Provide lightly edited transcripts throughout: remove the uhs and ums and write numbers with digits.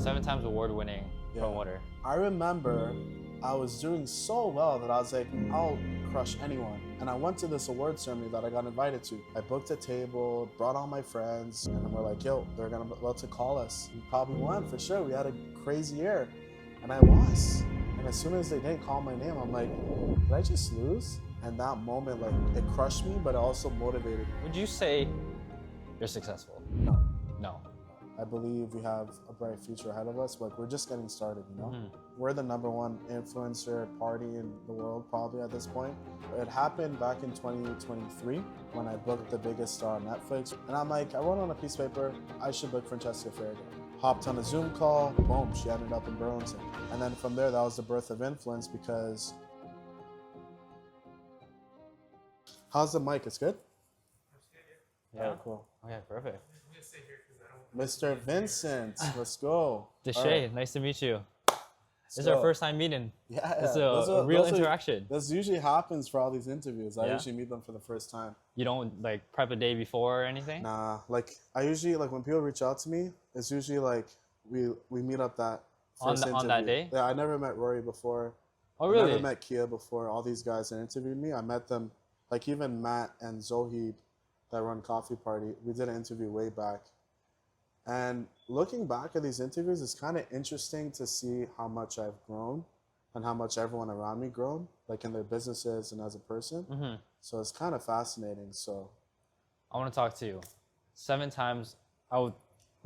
7 times award-winning promoter. I remember I was doing so well that I was like, I'll crush anyone. And I went to this award ceremony that I got invited to. I booked a table, brought all my friends, and we're like, yo, they're about to call us. We probably won for sure. We had a crazy year. And I was. And as soon as they didn't call my name, I'm like, did I just lose? And that moment, like, it crushed me, but it also motivated me. Would you say you're successful? No. No. I believe we have a bright future ahead of us, but we're just getting started, you know? We're the #1 influencer party in the world probably at this point. It happened back in 2023 when I booked the biggest star on Netflix. And I'm like, I wrote on a piece of paper, I should book Dynasty Affairs. Hopped on a Zoom call, boom, she ended up in Burlington. And then from there, that was the birth of influence because... How's the mic? It's good? Yeah. All right, cool. Okay, perfect. Mr. Vincent, let's go. Deshae, Right. nice to meet you. This is our first time meeting. Yeah, It's a real interaction. This usually happens for all these interviews. I Yeah? usually meet them for the first time. You don't like prep a day before or anything? Nah, like I usually like when people reach out to me, it's usually like we meet up that first interview. On that day? Yeah, I never met Rory before. Oh, really? I never met Kia before. All these guys that interviewed me, I met them. Like even Matt and Zohid that run Coffee Party, we did an interview way back. And looking back at these interviews, it's kind of interesting to see how much I've grown and how much everyone around me grown, like in their businesses and as a person. So it's kind of fascinating. So I want to talk to you. 7 times. The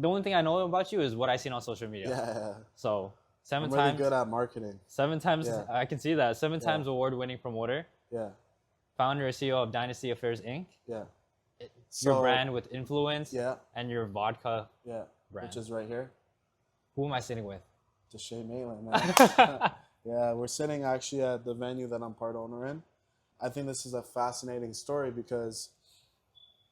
only thing I know about you is what I seen on social media. yeah, So 7 I'm times. really good at marketing. 7 times. Yeah. I can see that. 7 times award-winning promoter. Yeah, Founder and CEO of Dynasty Affairs Inc. yeah. Your brand with influence. Yeah, And your vodka yeah. brand. Which is right here. Who am I sitting with? Deshae Maitland, man. Yeah, we're sitting actually at the venue that I'm part owner in. I think this is a fascinating story because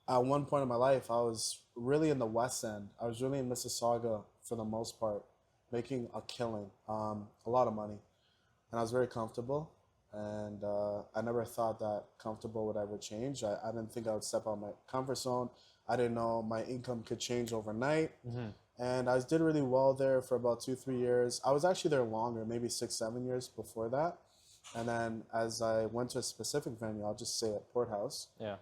at one point in my life, I was really in the West End. I was really in Mississauga for the most part, making a killing, a lot of money. And I was very comfortable. And I never thought that comfortable would ever change. I didn't think I would step out of my comfort zone. I didn't know my income could change overnight. And I did really well there for about 2-3 years. I was actually there longer, maybe 6-7 years before that. And then as I went to a specific venue, I'll just say at Porthouse. Yeah.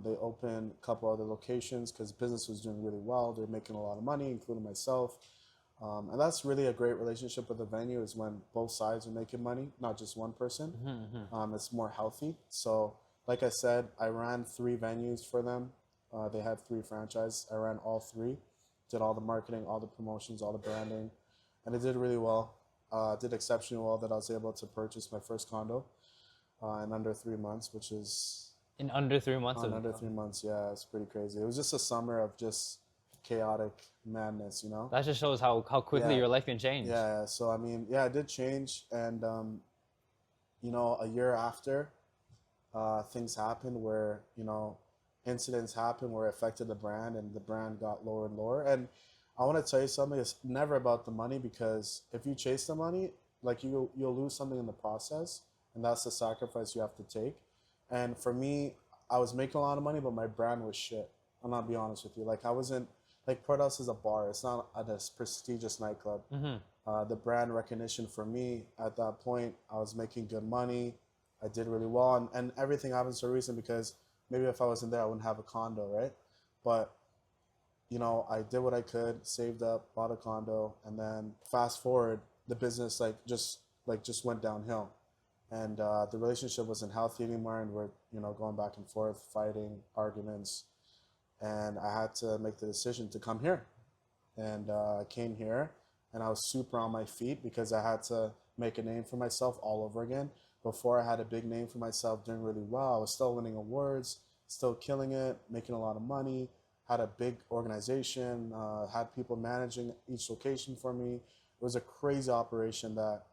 They opened a couple other locations because business was doing really well. They're making a lot of money, including myself. And that's really a great relationship with the venue is when both sides are making money, not just one person. It's more healthy. So like I said, I ran 3 venues for them. They had 3 franchises. I ran all 3, did all the marketing, all the promotions, all the branding, and it did really well. Did exceptionally well that I was able to purchase my first condo in under 3 months, which is... In under 3 months? Under 3 months, yeah, it's pretty crazy. It was just a summer of just chaotic madness, you know? That just shows how quickly your life can change. Yeah, so I mean, yeah, it did change. And, you know, a year after, things happened where, you know, incidents happened where it affected the brand and the brand got lower and lower. And I want to tell you something, it's never about the money because if you chase the money, like you'll lose something in the process. And that's the sacrifice you have to take. And for me, I was making a lot of money, but my brand was shit. I'm not be honest with you. Like I wasn't, like Porthouse is a bar. It's not a prestigious nightclub. The brand recognition for me at that point, I was making good money. I did really well. And everything happens for a reason because maybe if I wasn't there, I wouldn't have a condo, right? But, you know, I did what I could, saved up, bought a condo. And then fast forward, the business just went downhill. And the relationship wasn't healthy anymore. And we're, you know, going back and forth, fighting, arguments. And I had to make the decision to come here. And I came here and I was super on my feet because I had to make a name for myself all over again. Before I had a big name for myself, doing really well. I was still winning awards, still killing it, making a lot of money, had a big organization, had people managing each location for me. It was a crazy operation that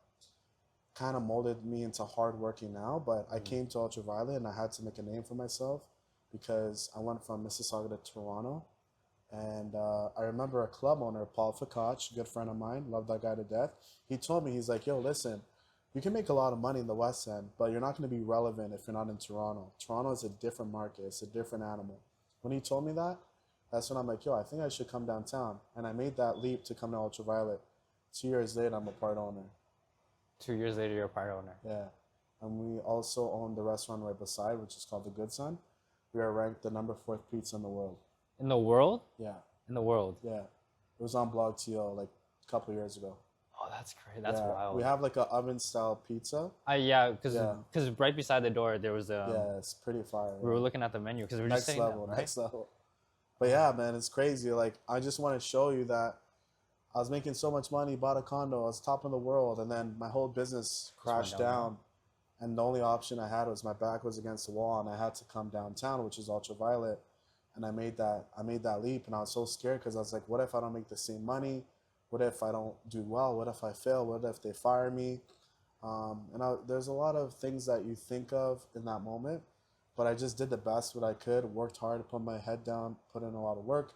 kind of molded me into hardworking now, but I came to Ultraviolet and I had to make a name for myself because I went from Mississauga to Toronto. And I remember a club owner, Paul Fakach, good friend of mine, love that guy to death. He told me, he's like, yo, listen, you can make a lot of money in the West End, but you're not going to be relevant if you're not in Toronto. Toronto is a different market. It's a different animal. When he told me that, that's when I'm like, yo, I think I should come downtown. And I made that leap to come to Ultraviolet. 2 years later, I'm a part owner. 2 years later, you're a part owner. Yeah. And we also own the restaurant right beside, which is called The Good Son. We are ranked the number 4th pizza in the world. In the world? Yeah. In the world. Yeah. It was on Blog TO like a couple of years ago. Oh, that's crazy. That's yeah. wild. We have like an oven style pizza. Yeah, because right beside the door there was a. Yeah, it's pretty fire. We were looking at the menu because we were just next sitting level, down, right? next level. But yeah, man, it's crazy. Like, I just want to show you that I was making so much money, bought a condo, I was top in the world, and then my whole business crashed down. And the only option I had was my back was against the wall, and I had to come downtown, which is Ultraviolet. And I made that leap, and I was so scared because I was like, what if I don't make the same money? What if I don't do well? What if I fail? What if they fire me? There's a lot of things that you think of in that moment, but I just did the best what I could, worked hard, put my head down, put in a lot of work.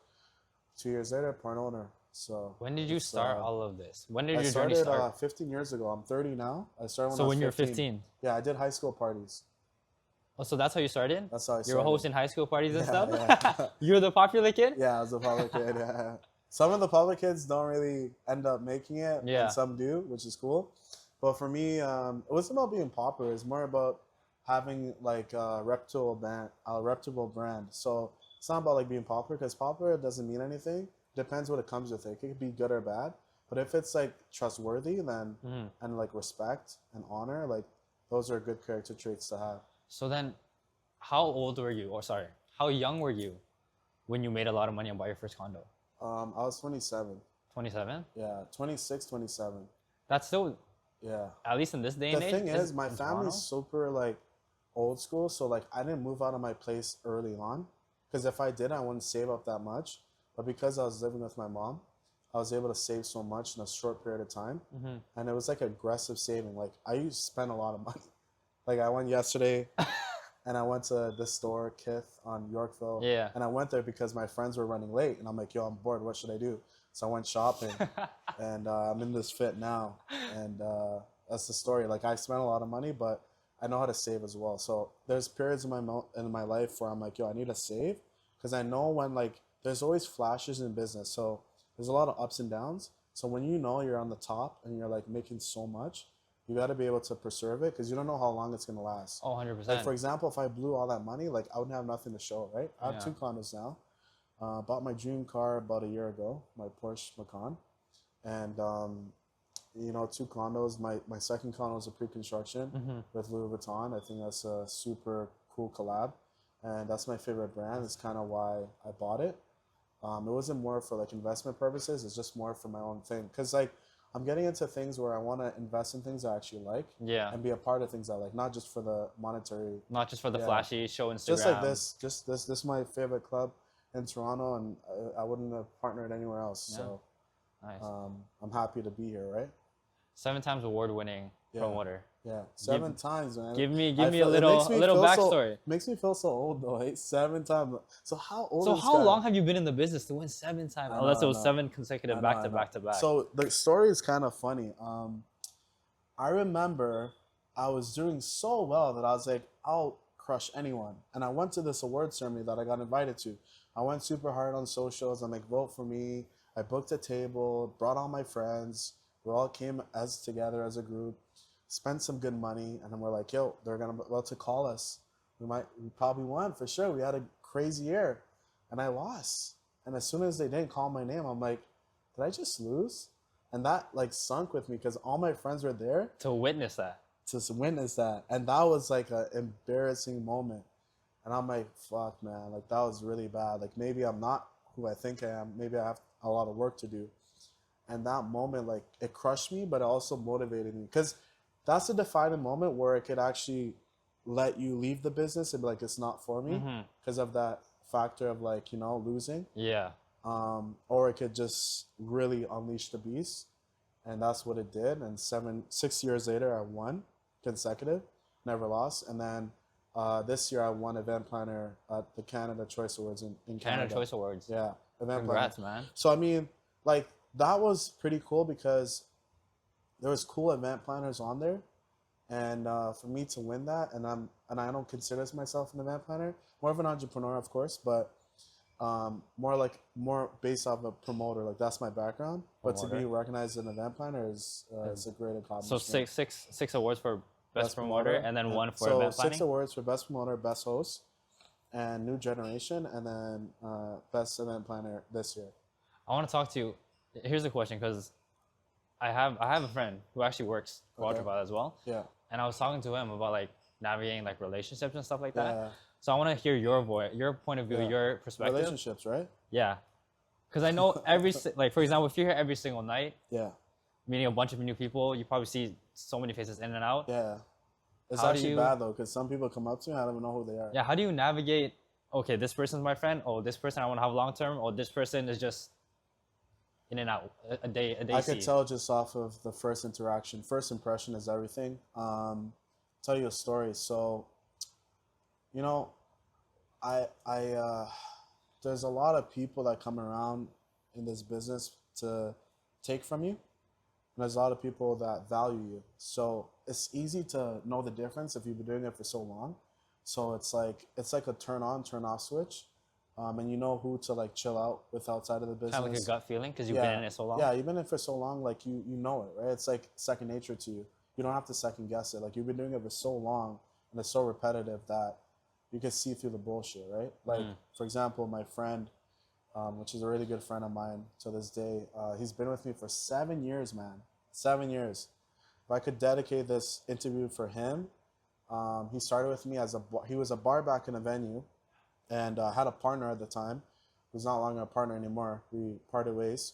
2 years later, part owner. So when did you start all of this? When did your journey start? I started 15 years ago. I'm 30 now. I started when you were 15. Yeah, I did high school parties. Oh, so that's how you started? That's how I started. You were hosting high school parties and stuff? Yeah. You were the popular kid? Yeah, I was the public kid. Yeah. Some of the public kids don't really end up making it, and some do, which is cool. But for me, it wasn't about being popular. It's more about having like a reputable brand. So it's not about like being popular, because popular doesn't mean anything. Depends what it comes with it. It could be good or bad. But if it's like trustworthy, then and like respect and honor, like those are good character traits to have. So then, how old were you? Or sorry, how young were you when you made a lot of money and bought your first condo? I was 27. 27? Yeah, 26, 27. That's still, yeah. At least in this day and age. The thing is, my family's super like old school, so like I didn't move out of my place early on, because if I did, I wouldn't save up that much. But because I was living with my mom, I was able to save so much in a short period of time, and it was like aggressive saving. Like I used to spend a lot of money. Like I went yesterday. And I went to this store, Kith, on Yorkville. Yeah. And I went there because my friends were running late. And I'm like, yo, I'm bored. What should I do? So I went shopping. And I'm in this fit now. And that's the story. Like, I spent a lot of money, but I know how to save as well. So there's periods in my life where I'm like, yo, I need to save. Because I know when, like, there's always flashes in business. So there's a lot of ups and downs. So when you know you're on the top and you're, like, making so much, you got to be able to preserve it, because you don't know how long it's going to last. Oh, 100%. Like, for example, if I blew all that money, like, I wouldn't have nothing to show, right? I have 2 condos now. Bought my dream car about a year ago, my Porsche Macan. And, 2 condos. My second condo is a pre-construction with Louis Vuitton. I think that's a super cool collab. And that's my favorite brand. It's kind of why I bought it. It wasn't more for, like, investment purposes. It's just more for my own thing. Because, like, I'm getting into things where I want to invest in things I actually like, and be a part of things I like, not just for the monetary, not just for the flashy show Instagram. Just like this is my favorite club in Toronto, and I wouldn't have partnered anywhere else. Yeah. So, nice. I'm happy to be here. Right. 7 times award-winning promoter. Yeah, 7 times, man. Give me a little backstory. Makes me feel so old though. 7 times. So how old? So how long have you been in the business to win 7 times? Unless it was 7 consecutive back to back. So the story is kind of funny. I remember I was doing so well that I was like, I'll crush anyone. And I went to this award ceremony that I got invited to. I went super hard on socials. I'm like, vote for me. I booked a table, brought all my friends. We all came together as a group. Spent some good money, and then we're like, yo, they're about to call us. We probably won for sure. We had a crazy year, and I lost. And as soon as they didn't call my name, I'm like, did I just lose? And that like sunk with me, because all my friends were there to witness that. And that was like an embarrassing moment. And I'm like, fuck, man, like that was really bad. Like maybe I'm not who I think I am. Maybe I have a lot of work to do. And that moment, like it crushed me, but it also motivated me, because that's a defining moment where it could actually let you leave the business and be like, it's not for me, because of that factor of like, losing. Yeah. Or it could just really unleash the beast. And that's what it did. And 6 years later, I won consecutive, never lost. And then this year I won event planner at the Canada Choice Awards in Canada. Canada Choice Awards. Yeah. Congrats, man. So, I mean, like that was pretty cool, because there was cool event planners on there, and for me to win that, and I don't consider myself an event planner, more of an entrepreneur, of course, but more based off a promoter. Like that's my background. But to be Promoter. recognized as an event planner is a great So accomplishment. six awards for best promoter, and then one for so event 6 planning. awards for best promoter, best host, and new generation, and then best event planner this year. I want to talk to you. Here's a question, because I have a friend who actually works for Okay. Ultraviolet as well, Yeah. and I was talking to him about like navigating like relationships and stuff like that. Yeah. So I want to hear your voice, your point of view, Yeah. your perspective. Relationships, right? Yeah, because I know like for example, if you're here every single night, Yeah. meeting a bunch of new people, you probably see so many faces in and out. Yeah. It's How do actually you- bad though, because some people come up to me, I don't even know who they are. Yeah, how do you navigate? Okay, this person's my friend. Oh, this person I want to have long term. Or this person is just in and out a day. I could tell just off of the first interaction. First impression is everything. Tell you a story. So, you know, there's a lot of people that come around in this business to take from you. And there's a lot of people that value you. So it's easy to know the difference if you've been doing it for so long. So it's like a turn on, turn off switch. And you know who to like chill out with outside of the business. Kind of like a gut feeling because you've been in it so long. Yeah, you've been in it for so long, like you know it, right? It's like second nature to you. You don't have to second guess it. Like you've been doing it for so long and it's so repetitive that you can see through the bullshit, right? Like for example, my friend, which is a really good friend of mine to this day, he's been with me for 7 years, man. 7 years. If I could dedicate this interview for him, he started with me he was a bar back in a venue, and had a partner at the time who's not longer a partner anymore. We parted ways.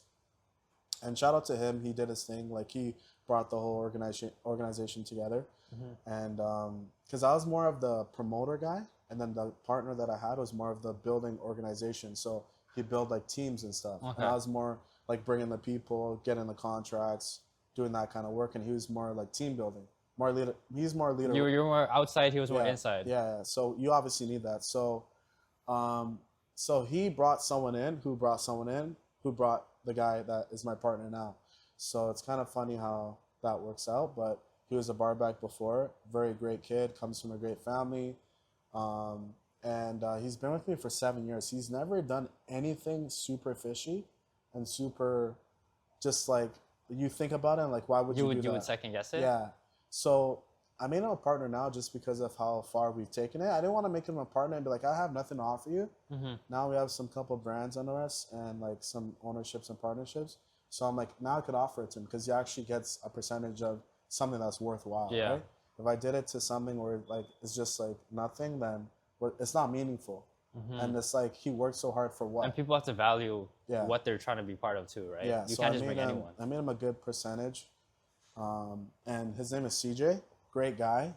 And shout out to him, he did his thing. Like he brought the whole organization together. And because I was more of the promoter guy, and then the partner that I had was more of the building organization. So he built like teams and stuff. Okay. And I was more like bringing the people, getting the contracts, doing that kind of work. And he was more like team building, more leader. He's more leader. You were more outside. He was more Yeah, inside. Yeah. So you obviously need that. So, so he brought someone in who brought someone in who brought the guy that is my partner now. So it's kind of funny how that works out. But he was a bar back before. Very great kid. Comes from a great family. And he's been with me for 7 years. He's never done anything super fishy and super just like you think about it and like why would you do that? You would second guess it? Yeah. So I made him a partner now just because of how far we've taken it. I didn't want to make him a partner and be like, I have nothing to offer you. Now we have some couple brands under us and like some ownerships and partnerships. So I'm like, now I could offer it to him because he actually gets a percentage of something that's worthwhile. Yeah. Right? If I did it to something where like it's just like nothing, then it's not meaningful. And it's like he worked so hard for what? And people have to value Yeah. what they're trying to be part of too, right? Yeah, You so can't just bring anyone. I made him a good percentage. And his name is CJ. Great guy.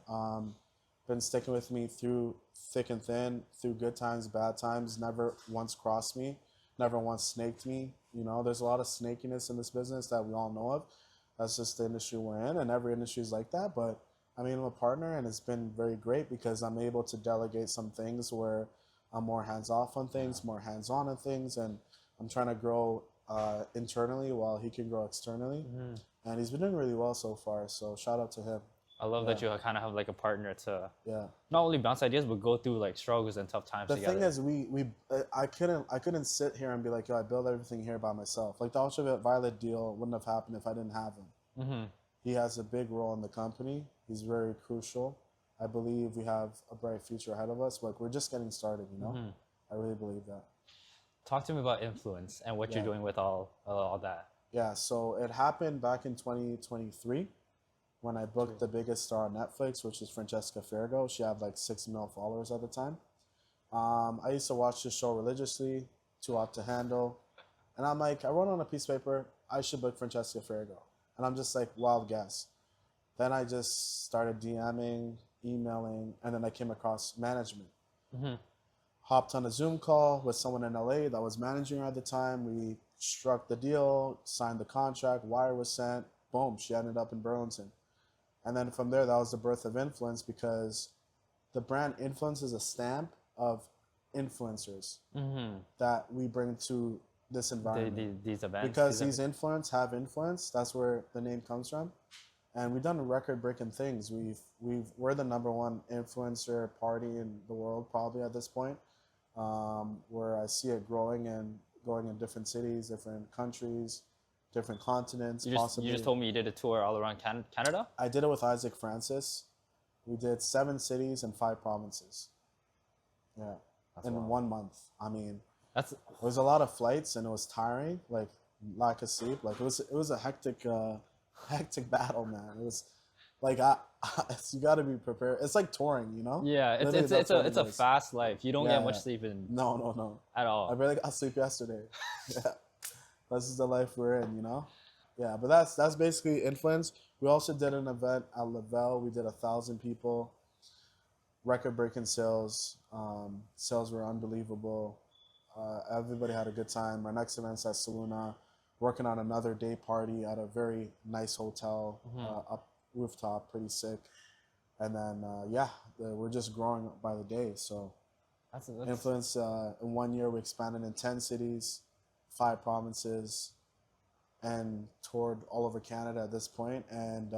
Been sticking with me through thick and thin, through good times, bad times. Never once crossed me. Never once snaked me. You know, there's a lot of snakiness in this business that we all know of. That's just the industry we're in, and every industry is like that. But I made him a partner, and it's been very great because I'm able to delegate some things where I'm more hands-off on things, more hands-on on things, and I'm trying to grow internally while he can grow externally. And he's been doing really well so far, so shout out to him. I love that you kind of have like a partner to Yeah. not only bounce ideas, but go through like struggles and tough times The together. thing is, I couldn't sit here and be like, yo, I built everything here by myself. Like the Ultraviolet deal wouldn't have happened if I didn't have him. He has a big role in the company. He's very crucial. I believe we have a bright future ahead of us. Like we're just getting started, you know. I really believe that. Talk to me about influence and what you're doing with all that. Yeah, so it happened back in 2023 when I booked the biggest star on Netflix, which is Francesca Fergo. She had like 6 million followers at the time. I used to watch this show religiously, Too Hot to Handle. And I'm like, I wrote on a piece of paper, I should book Francesca Fergo. And I'm just like, wild guess. Then I just started DMing, emailing, and then I came across management. Hopped on a Zoom call with someone in LA that was managing her at the time. We struck the deal, signed the contract, wire was sent, boom, she ended up in Burlington. And then from there, that was the birth of influence because the brand influence is a stamp of influencers that we bring to this environment. These events. Because these influence have influence, that's where the name comes from. And we've done record-breaking things. We're the #1 influencer party in the world probably at this point. where I see it growing and going in different cities, different countries, different continents, possibly. You just told me you did a tour all around Canada? I did it with Isaac Francis. We did 7 cities and 5 provinces. Yeah, That's in wild. 1 month. I mean, That's it was a lot of flights and it was tiring, like lack of sleep. Like it was a hectic battle, man. It was like you got to be prepared. It's like touring, you know? yeah. Literally, It's that's what it's it a is. fast life. You don't Yeah, get much yeah. sleep in No. at I all. barely got sleep yesterday. Yeah, this is the life we're in, you know. Yeah, but that's basically influence. We also did an event at Lavelle. We did 1,000 people, record-breaking sales. Sales were unbelievable. Everybody had a good time. Our next event's at Saluna, working on another day party at a very nice hotel, up rooftop, pretty sick. And then we're just growing by the day. So That's influence in 1 year we expanded in 10 cities, 5 provinces, and toured all over Canada at this point. And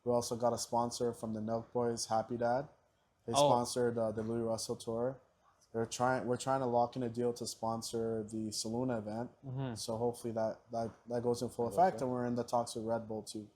we also got a sponsor from the Milk Boys, Happy Dad. They sponsored the Louis Russell tour. We're trying to lock in a deal to sponsor the Saluna event. So hopefully that goes in full effect. And we're in the talks with Red Bull too.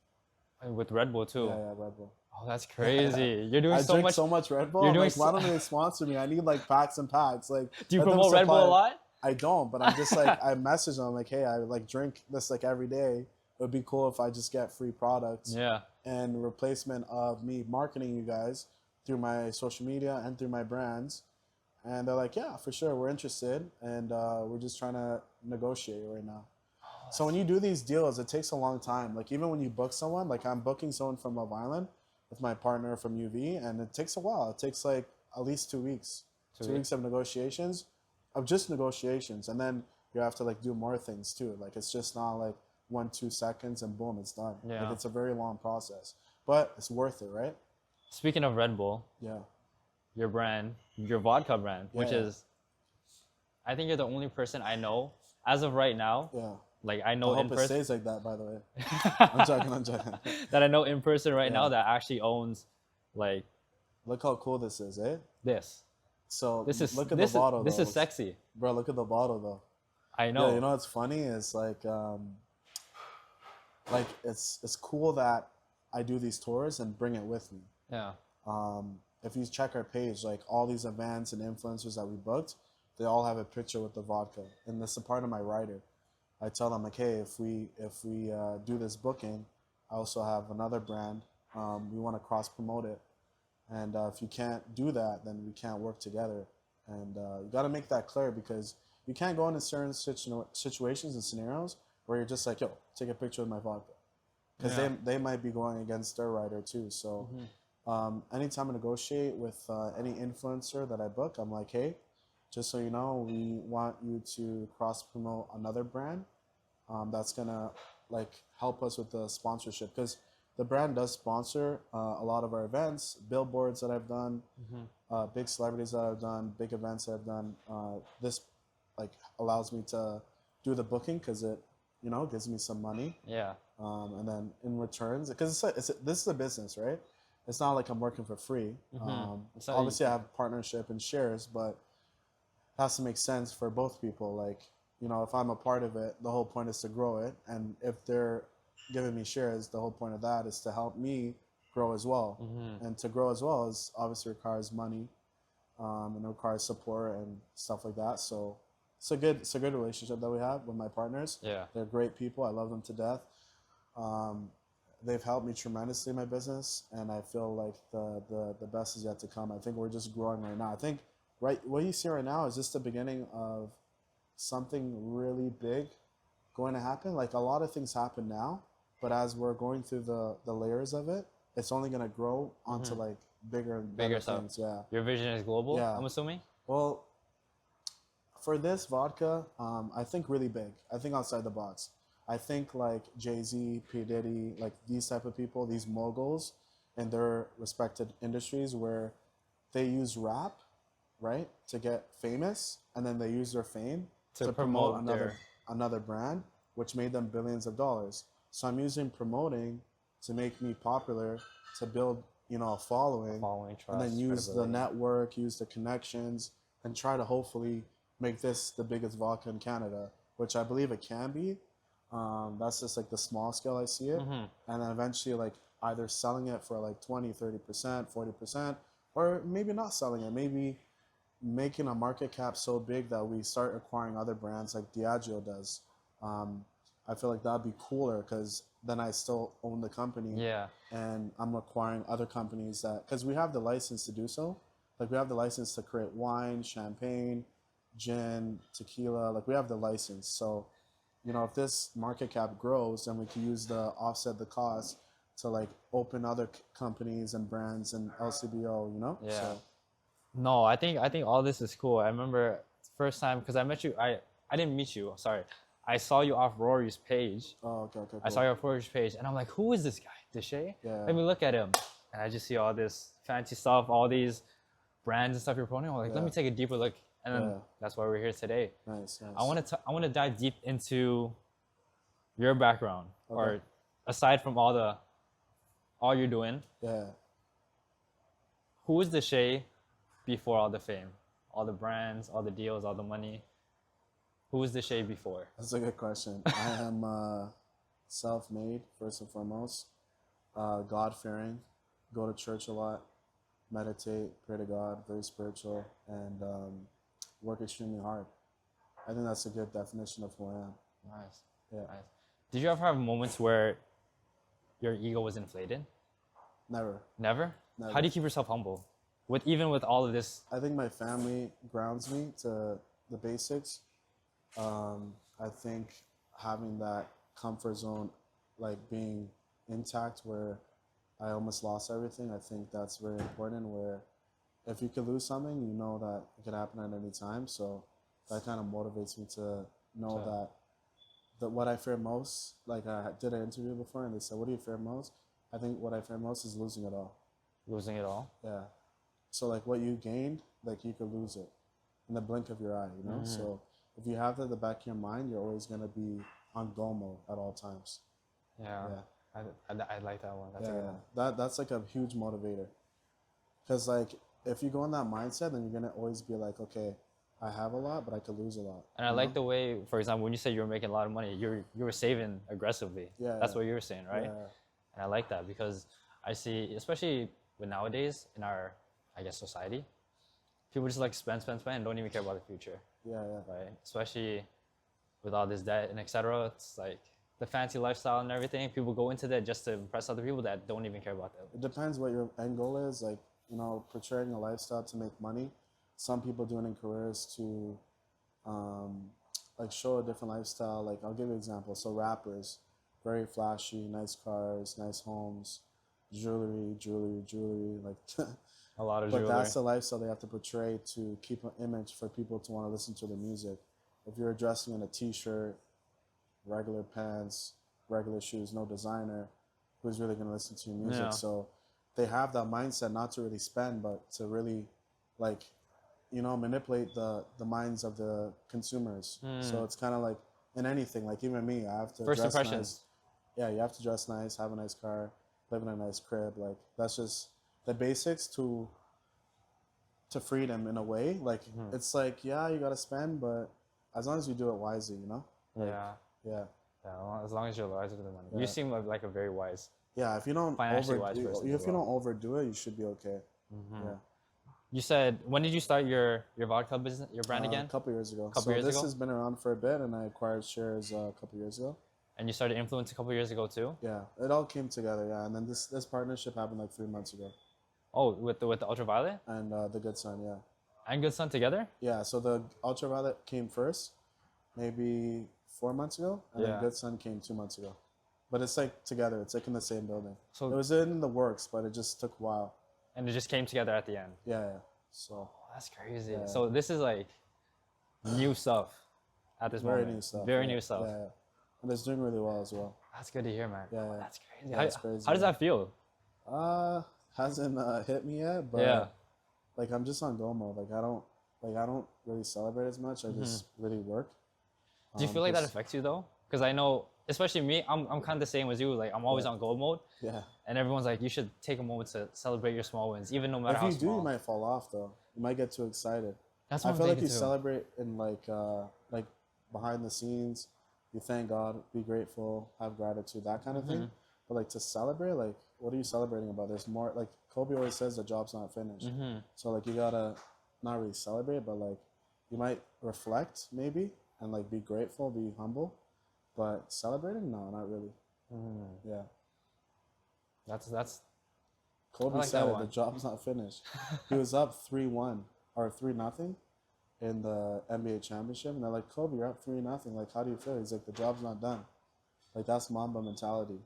And with Red Bull too. Yeah, Red Bull. Oh, that's crazy. You're doing I so drink much. so much Red Bull. You're I'm doing like, why don't they sponsor me? I need like packs and packs. Like, Do you let them promote Red Bull a supply- lot? I don't, but I'm just like, I message them like, hey, I like drink this like every day. It would be cool if I just get free products. Yeah. And replacement of me marketing you guys through my social media and through my brands. And they're like, yeah, for sure, we're interested. And we're just trying to negotiate right now. So when you do these deals, it takes a long time. Like even when you book someone, like I'm booking someone from Love Island with my partner from UV, and it takes a while. It takes like at least 2 weeks. 2 weeks of negotiations, of just negotiations. And then you have to like do more things too. Like it's just not like 1-2 seconds and boom, it's done. Yeah. Like it's a very long process. But it's worth it, right? Speaking of Red Bull, Yeah. your brand, your vodka brand, which Yeah. is, I think you're the only person I know as of right now. Yeah. Like I know I in hope it person stays like that, by the way. I'm joking. that I know in person right Yeah. now that actually owns like Look how cool this is, eh? this. So This is look at this the bottle. This though. is sexy. Bro, look at the bottle though. I know. Yeah, you know what's funny is like it's cool that I do these tours and bring it with me. Yeah. If you check our page, like all these events and influencers that we booked, they all have a picture with the vodka, and that's a part of my rider. I tell them like, hey, if we do this booking, I also have another brand. We want to cross promote it, and if you can't do that, then we can't work together. And you got to make that clear because you can't go into certain situations and scenarios where you're just like, yo, take a picture of my vodka, because they might be going against their rider too. So anytime I negotiate with any influencer that I book, I'm like, hey, just so you know, we want you to cross promote another brand that's gonna like help us with the sponsorship, because the brand does sponsor a lot of our events, billboards that I've done, big celebrities that I've done, big events that I've done. This like allows me to do the booking because it, you know, gives me some money. Yeah. And then in returns, because this is a business, right? It's not like I'm working for free. Obviously, I have partnership and shares, but it has to make sense for both people. Like, you know, if I'm a part of it, the whole point is to grow it. And if they're giving me shares, the whole point of that is to help me grow as well. And to grow as well is obviously requires money and requires support and stuff like that. So it's a good relationship that we have with my partners. Yeah. They're great people. I love them to death. They've helped me tremendously in my business, and I feel like the best is yet to come. I think we're just growing right now. I think what you see right now is just the beginning of something really big going to happen. Like a lot of things happen now, but as we're going through the layers of it, it's only going to grow onto like bigger and better stuff. things. Yeah. Your vision is global, Yeah. I'm assuming? Well, for this vodka, I think really big. I think outside the box. I think like Jay-Z, P. Diddy, like these type of people, these moguls in their respected industries where they use rap, right, to get famous, and then they use their fame to promote another brand, which made them billions of dollars. So I'm using promoting to make me popular, to build, you know, a following, Following, trust, and then use the credibility. network, use the connections, and try to hopefully make this the biggest vodka in Canada, which I believe it can be. That's just like the small scale I see it. And then eventually like either selling it for like 20, 30%, 40%, or maybe not selling it, maybe making a market cap so big that we start acquiring other brands like Diageo does. I feel like that'd be cooler because then I still own the company. Yeah. And I'm acquiring other companies that, because we have the license to do so. Like we have the license to create wine, champagne, gin, tequila. Like we have the license. So, you know, if this market cap grows, then we can use the offset the cost to like open other companies and brands and LCBO, you know? Yeah. So, No, I think all this is cool. I remember first time because I met you. I didn't meet you. Sorry, I saw you off Rory's page. oh, okay, cool. I saw you off Rory's page, and I'm like, who is this guy, Deshae? Yeah. Let me look at him, and I just see all this fancy stuff, all these brands and stuff you're promoting. I'm like, let me take a deeper look, and then that's why we're here today. Nice. I want to dive deep into your background, or aside from all you're doing. Yeah. Who is Deshae before all the fame, all the brands, all the deals, all the money? Who was Deshae before? That's a good question. I am self-made, first and foremost, God-fearing, go to church a lot, meditate, pray to God, very spiritual, and work extremely hard. I think that's a good definition of who I am. Nice. Yeah. Nice. Did you ever have moments where your ego was inflated? Never. Never? Never. How do you keep yourself humble? Even with all of this? I think my family grounds me to the basics. I think having that comfort zone, like being intact where I almost lost everything, I think that's very important, where if you could lose something, you know that it could happen at any time. So that kind of motivates me to know that what I fear most, like I did an interview before and they said, what do you fear most? I think what I fear most is losing it all. Losing it all? Yeah. So like what you gained, like you could lose it in the blink of your eye, you know? So if you have that at the back of your mind, you're always going to be on go mode at all times. Yeah. I like that one. That's a good one. That's like a huge motivator. Because like if you go in that mindset, then you're going to always be like, okay, I have a lot, but I could lose a lot. And I like the way, for example, when you said you were making a lot of money, you were saving aggressively. Yeah. That's what you were saying, right? Yeah. And I like that because I see, especially with nowadays in our, I guess, society, people just like spend, and don't even care about the future. Yeah. Right? Especially with all this debt and etc. It's like the fancy lifestyle and everything. People go into that just to impress other people that don't even care about that. It depends what your end goal is. Like, you know, portraying a lifestyle to make money. Some people do it in careers to like show a different lifestyle. Like I'll give you an example. So rappers, very flashy, nice cars, nice homes, jewelry, like A lot of but jewelry. that's the lifestyle they have to portray to keep an image for people to want to listen to the music. If you're dressing in a t-shirt, regular pants, regular shoes, no designer, who's really going to listen to your music? Yeah. So they have that mindset not to really spend, but to really like, you know, manipulate the minds of the consumers. So it's kind of like in anything, like even me, I have to First dress impressions. nice. Yeah, you have to dress nice, have a nice car, live in a nice crib. Like that's just the basics to freedom in a way. Like it's like, yeah, you gotta spend, but as long as you do it wisely, you know? Like, Yeah, as long as you're wise with the money. Yeah. You seem like a very wise. Yeah, if you don't Financially wise overdo, person if as you well. don't overdo it, you should be okay. Yeah. You said, when did you start your vodka business, your brand again? A couple years ago. Couple so years this ago? has been around for a bit, and I acquired shares a couple years ago. And you started Influence a couple years ago too? Yeah, it all came together. Yeah, and then this partnership happened like 3 months ago. Oh, with the Ultraviolet And the Good Son, yeah. and Good Son together? Yeah, so the Ultraviolet came first, maybe 4 months ago, and then Yeah. Good Son came 2 months ago. But it's like together. It's like in the same building. So It was in the works, but it just took a while. and it just came together at the end. Yeah. So Oh, that's crazy. Yeah. So this is like new stuff at this very moment. new stuff. Very yeah. new stuff. Yeah. And it's doing really well as well. That's good to hear, man. Yeah. Oh, that's crazy. Yeah, How, it's crazy, how does yeah. that feel? Hasn't hit me yet, but Yeah. like I'm just on go mode. Like I don't really celebrate as much. I just really work. Do you feel like that 'cause- affects you though? Because I know, especially me, I'm kind of the same as you. Like I'm always on gold mode, Yeah. and everyone's like, you should take a moment to celebrate your small wins, even no matter If how you do, small. you might fall off though. You might get too excited. That's I what I'm feel like thinking you too. celebrate in like behind the scenes. You thank God, be grateful, have gratitude, that kind of thing. But like to celebrate, like what are you celebrating about? There's more. Like Kobe always says, the job's not finished. So like you gotta not really celebrate, but like you might reflect maybe and like be grateful, be humble. But celebrating, no, not really. Yeah. That's I Kobe like said that it. one. The job's not finished. He was up 3-1 or 3-0 in the NBA championship, and they're like, Kobe, you're up 3-0. Like, how do you feel? He's like, the job's not done. Like, that's Mamba mentality,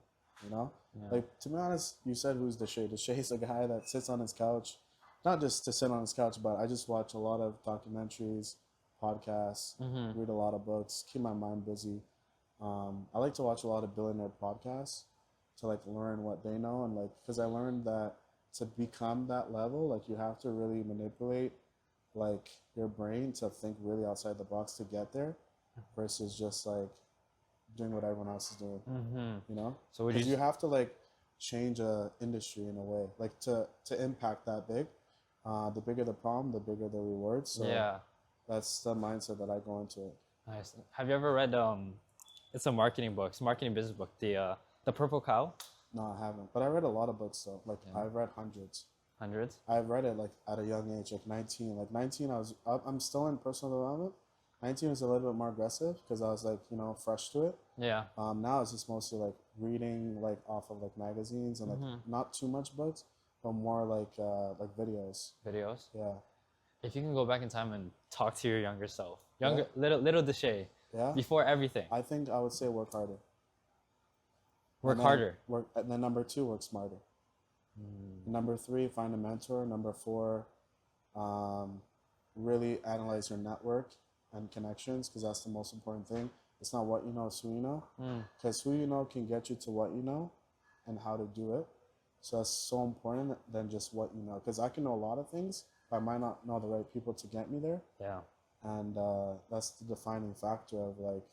you know? Yeah. Like, to be honest, you said who's Deshae. Deshae's a guy that sits on his couch, not just to sit on his couch, but I just watch a lot of documentaries, podcasts, read a lot of books, keep my mind busy. I like to watch a lot of billionaire podcasts to like learn what they know, and like because I learned that to become that level, like you have to really manipulate like your brain to think really outside the box to get there, versus just like doing what everyone else is doing. You know, So would because you? you have to like change a industry in a way, like to impact that big. The bigger the problem, the bigger the reward. So Yeah. that's the mindset that I go into it. Nice. Have you ever read It's a marketing book. It's a marketing business book. The Purple Cow. No, I haven't. But I read a lot of books though. Like I've read hundreds. Hundreds. I've read it like at a young age, like 19. Like 19, I'm still in personal development. 19 was a little bit more aggressive because I was like, you know, fresh to it. Yeah. Now it's just mostly like reading like off of like magazines and like not too much books, but more like videos. Videos. Yeah. If you can go back in time and talk to your younger self, little Deshae, Yeah. before everything, I think I would say work harder. work And then harder. And then number 2, work smarter. Number 3, find a mentor. Number 4, really analyze your network and connections, because that's the most important thing. It's not what you know, it's who you know. Because who you know can get you to what you know and how to do it. So that's so important than just what you know. Because I can know a lot of things, but I might not know the right people to get me there. Yeah. And that's the defining factor of like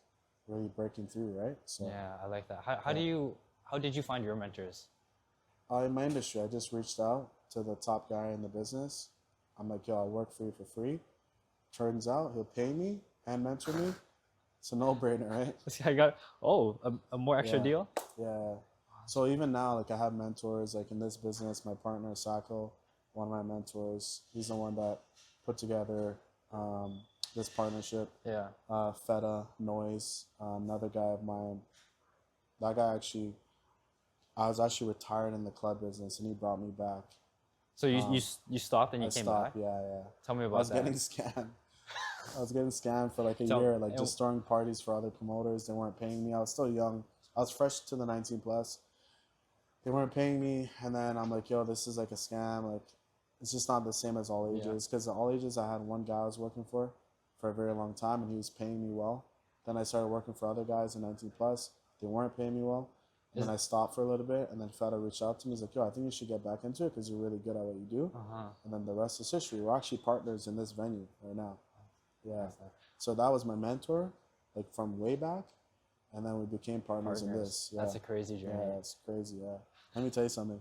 really breaking through, right? So Yeah, I like that. How did you find your mentors? in my industry, I just reached out to the top guy in the business. I'm like, yo, I work for you for free. Turns out he'll pay me and mentor me. It's a no-brainer, right? I got a more extra Yeah. deal. Yeah. So even now, like I have mentors, like in this business, my partner Sako, one of my mentors, he's the one that put together this partnership. Yeah. Feta, Noise, another guy of mine. That guy actually, I was actually retired in the club business, and he brought me back. So you stopped and you I came stopped, back. yeah. Tell me I about was that. getting scammed. I was getting scammed for like a Tell- year, like and- just throwing parties for other promoters. They weren't paying me. I was still young. I was fresh to the 19 plus. They weren't paying me, and then I'm like, yo, this is like a scam. Like, it's just not the same as all ages. Because all ages, I had one guy I was working for a very long time, and he was paying me well. Then I started working for other guys in 19 plus. They weren't paying me well. And then I stopped for a little bit, and then Feta reached out to me. He's like, yo, I think you should get back into it because you're really good at what you do. And then the rest is history. We're actually partners in this venue right now. Yeah. So that was my mentor, like from way back. And then we became partners in this. Yeah. That's a crazy journey. Yeah, it's crazy. Yeah. Let me tell you something.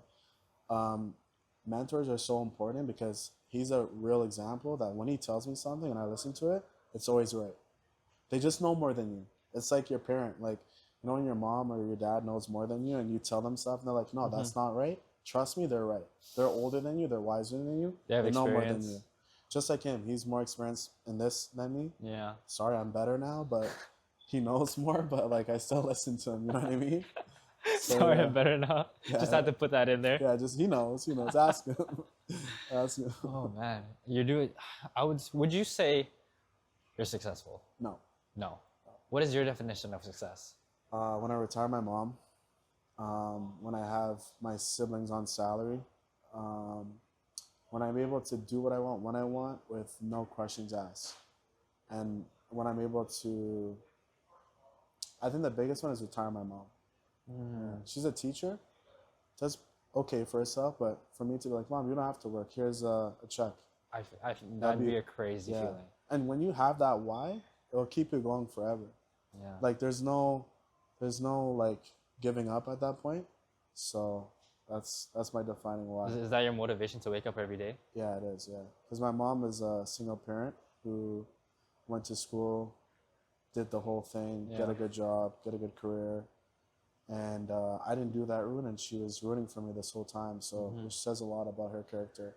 Mentors are so important because he's a real example that when he tells me something and I listen to it, it's always right. They just know more than you. It's like your parent. Like, you know, when your mom or your dad knows more than you and you tell them stuff and they're like, no, that's not right. Trust me, they're right. They're older than you. They're wiser than you. They have know more than experience. you. Just like him. He's more experienced in this than me. Yeah. Sorry, I'm better now, but he knows more. But like, I still listen to him. You know what I mean? So, Sorry, yeah. I'm better now. Yeah. Just had to put that in there. Yeah, just he knows. Ask him. Ask him. Oh man, you're doing. Would you say you're successful? No. No. What is your definition of success? When I retire my mom, when I have my siblings on salary, when I'm able to do what I want when I want with no questions asked, and when I'm able to, I think the biggest one is retire my mom. Yeah. She's a teacher, does okay for herself, but for me to be like, Mom, you don't have to work. Here's a check. That'd be a crazy feeling. And when you have that why, it'll keep you going forever. Yeah. Like there's no like giving up at that point. So that's my defining why. Is that your motivation to wake up every day? Yeah, it is. Yeah, because my mom is a single parent who went to school, did the whole thing, get a good job, get a good career. And I didn't do that route, and she was rooting for me this whole time. So which says a lot about her character.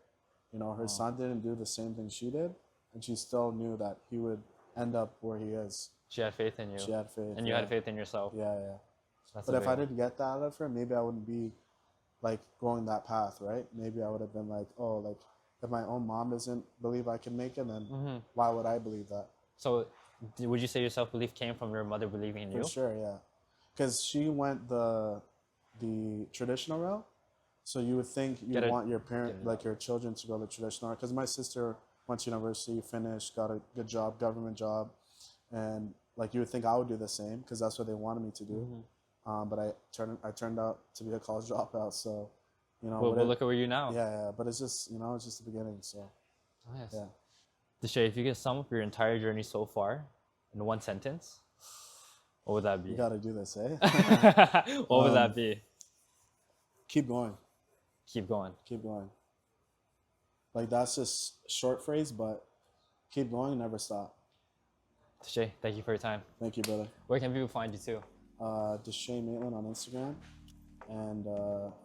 You know, her son didn't do the same thing she did, and she still knew that he would end up where he is. She had faith in you. She had faith. And you had faith in yourself. Yeah, yeah. That's but if I didn't get that out of her, maybe I wouldn't be like going that path, right? Maybe I would have been like, oh, like if my own mom doesn't believe I can make it, then why would I believe that? So would you say your self-belief came from your mother believing in you? For sure, yeah. Because she went the traditional route. So you would think you want your parent, like your children, to go the traditional route. Because my sister went to university, finished, got a good job, government job. And like you would think I would do the same because that's what they wanted me to do. But I turned out to be a college dropout. So, you know. Well, look at where you now. Yeah, yeah. But it's just, you know, it's just the beginning. So, yes. Yeah. Deshae, if you could sum up your entire journey so far in one sentence, what would that be? You got to do this, eh? What would that be? Keep going. Keep going. Keep going. Like that's just a short phrase, but keep going, never stop. Deshae, thank you for your time. Thank you, brother. Where can people find you too? Deshae Maitland on Instagram and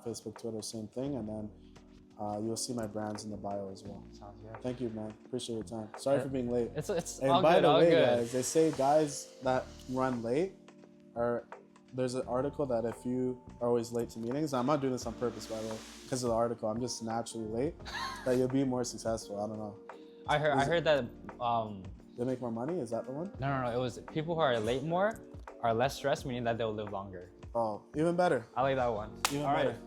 Facebook, Twitter, same thing. And then you'll see my brands in the bio as well. Sounds good. Thank you, man. Appreciate your time. Sorry for being late. It's and all by good, the all way, good. guys, they say guys that run late are. There's an article that if you are always late to meetings, I'm not doing this on purpose, by the way, because of the article. I'm just naturally late. That you'll be more successful. I don't know. I heard that. They make more money. Is that the one? No. It was people who are late more are less stressed, meaning that they'll live longer. Oh, even better. I like that one. Even all better. right.